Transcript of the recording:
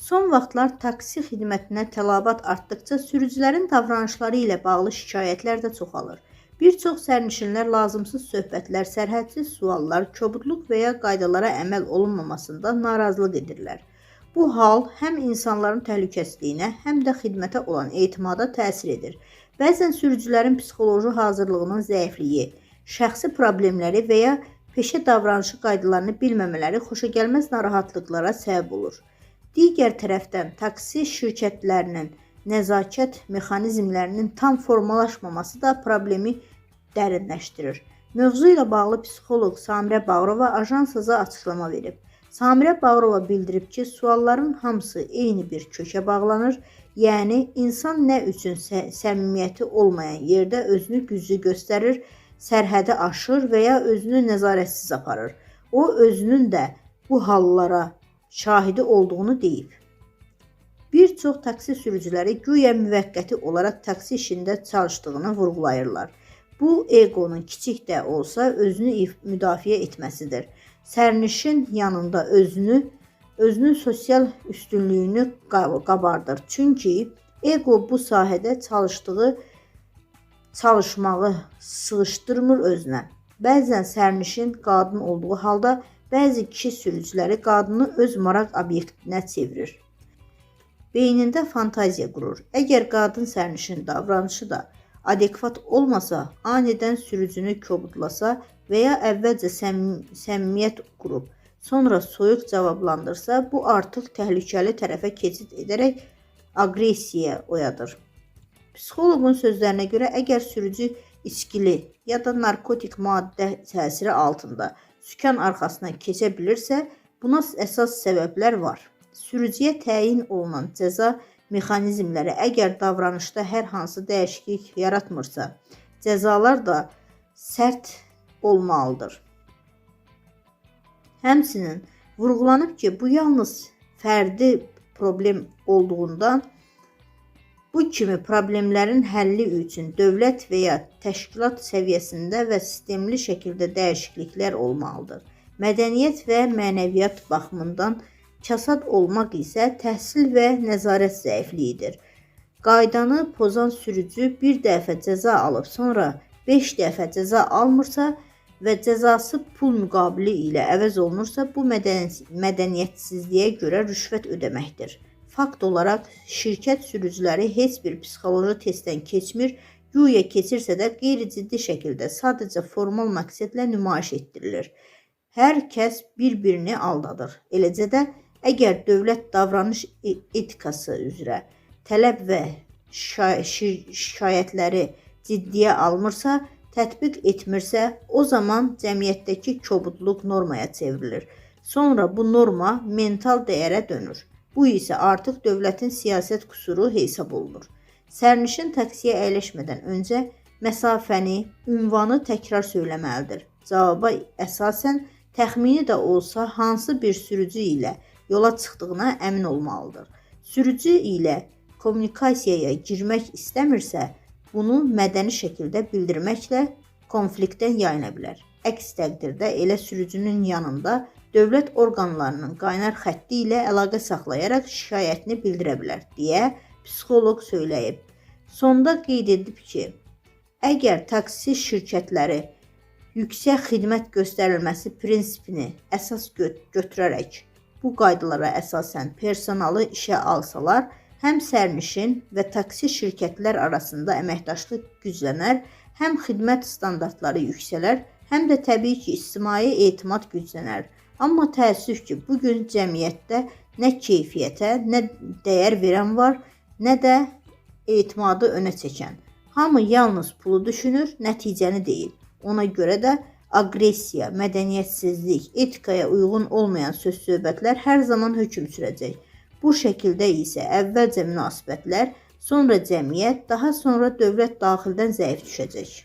Son vaxtlar taksi xidmətinə tələbat artdıqca sürücülərin davranışları ilə bağlı şikayətlər də çoxalır. Bir çox sərnişinlər lazımsız söhbətlər, sərhədsiz suallar, kobudluq və ya qaydalara əməl olunmamasında narazılıq edirlər. Bu hal həm insanların təhlükəsizliyinə, həm də xidmətə olan etimada təsir edir. Bəzən sürücülərin psixoloji hazırlığının zəifliyi, şəxsi problemləri və ya peşə davranışı qaydalarını bilməmələri xoşagəlməz narahatlıqlara səbəb olur. Digər tərəfdən, taksi şirkətlərinin nəzakət mexanizmlərinin tam formalaşmaması da problemi dərinləşdirir. Mövzu ilə bağlı psixoloq Samirə Bağırova ajansa açıqlama verib. Samirə Bağırova bildirib ki, sualların hamısı eyni bir kökə bağlanır, yəni insan nə üçün səmimiyyəti olmayan yerdə özünü güclü göstərir, sərhədi aşır və ya özünü nəzarətsiz aparır. O, özünün də bu hallara şahidi olduğunu deyib. Bir çox taksi sürücüləri güya müvəqqəti olaraq taksi işində çalışdığını vurğulayırlar. Bu, egonun kiçik də olsa özünü müdafiə etməsidir. Sərnişin yanında özünün sosial üstünlüyünü qabardır. Çünki ego bu sahədə çalışmağı sığışdırmır özünə. Bəzən sərnişin qadın olduğu halda bəzi kişi sürücüləri qadını öz maraq obyektinə çevirir. Beynində fantaziya qurur. Əgər qadın sərnişin davranışı da adekvat olmasa, anidən sürücünü kobudlasa və ya əvvəlcə səmimiyyət qurub, sonra soyuq cavablandırsa, bu artıq təhlükəli tərəfə keçid edərək aqressiyaya oyadır. Psixoloqun sözlərinə görə, əgər sürücü içkili ya da narkotik maddə təsiri altında sükan arxasına keçə bilirsə, buna əsas səbəblər var. Sürücüyə təyin olunan cəza mexanizmləri əgər davranışda hər hansı dəyişiklik yaratmırsa, cəzalar da sərt olmalıdır. Həmçinin vurğulanıb ki, bu yalnız fərdi problem olduğundan bu kimi problemlərin həlli üçün dövlət və ya təşkilat səviyyəsində və sistemli şəkildə dəyişikliklər olmalıdır. Mədəniyyət və mənəviyyat baxımından kasad olmaq isə təhsil və nəzarət zəifliyidir. Qaydanı pozan sürücü bir dəfə cəza alıb, sonra 5 dəfə cəza almırsa və cəzası pul müqabili ilə əvəz olunursa, bu mədəniyyətsizliyə görə rüşvət ödəməkdir. Fakt olaraq, şirkət sürücüləri heç bir psixoloji testdən keçmir, güya keçirsə də qeyri-ciddi şəkildə sadəcə formal məqsədlə nümayiş etdirilir. Hər kəs bir-birini aldadır. Eləcə də, əgər dövlət davranış etikası üzrə tələb və şikayətləri ciddiyə almırsa, tətbiq etmirsə, o zaman cəmiyyətdəki kobudluq normaya çevrilir. Sonra bu norma mental dəyərə dönür. Bu isə artıq dövlətin siyasət qüsuru hesab olunur. Sərnişin taksiyə əyləşmədən öncə məsafəni, ünvanı təkrar söyləməlidir. Cavaba əsasən təxmini də olsa hansı bir sürücü ilə yola çıxdığına əmin olmalıdır. Sürücü ilə kommunikasiyaya girmək istəmirsə, bunu mədəni şəkildə bildirməklə konfliktdən yayına bilər. Əks təqdirdə elə sürücünün yanında dövlət orqanlarının qaynar xətti ilə əlaqə saxlayaraq şikayətini bildirə bilər, deyə psixoloq söyləyib. Sonda qeyd edib ki, əgər taksi şirkətləri yüksək xidmət göstərilməsi prinsipini əsas götürərək bu qaydalara əsasən personalı işə alsalar, həm sərnişin və taksi şirkətlər arasında əməkdaşlıq güclənər, həm xidmət standartları yüksələr, həm də təbii ki, ictimai etimad güclənər. Amma təəssüf ki, bugün cəmiyyətdə nə keyfiyyətə, nə dəyər verən var, nə də etimadı önə çəkən. Hamı yalnız pulu düşünür, nəticəni deyil. Ona görə də aqressiya, mədəniyyətsizlik, etikaya uyğun olmayan söz-söhbətlər hər zaman hökm sürəcək. Bu şəkildə isə əvvəlcə münasibətlər, sonra cəmiyyət, daha sonra dövlət daxildən zəif düşəcək.